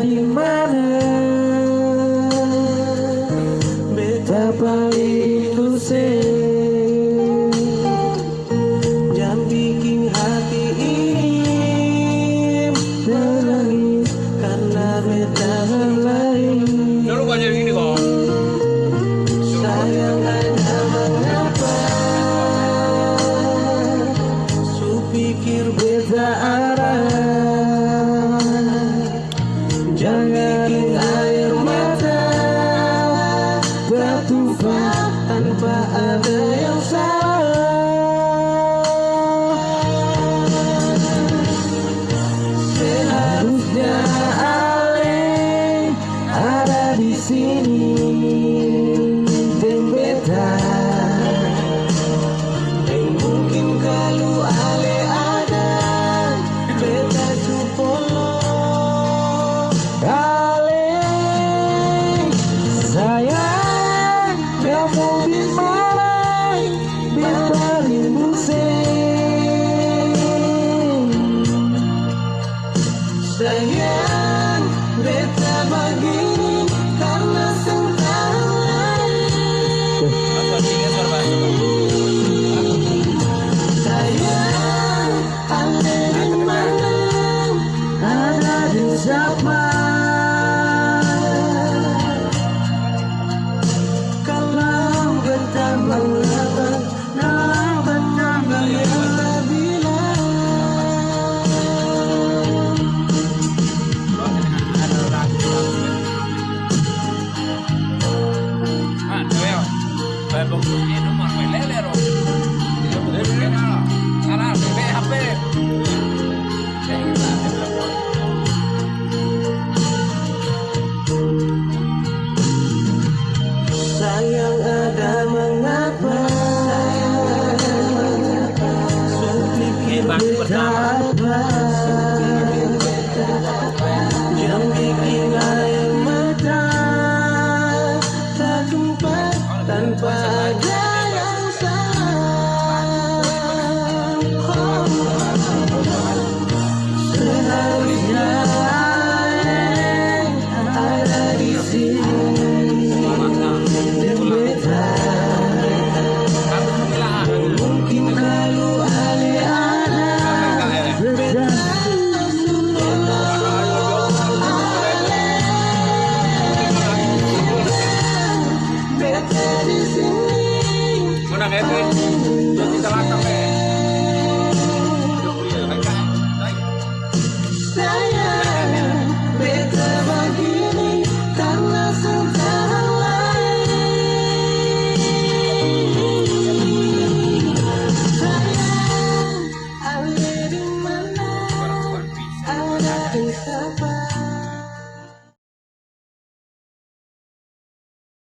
di mana? Beta paling pusing, jangan bikin hati ini menangis karena beta lain. Dulu banyak gini kok. Sayang hanya mengapa su pikir beta arah. Jangan air mata bertumpah tanpa ada yang salah. Seharusnya Ale ada di sini.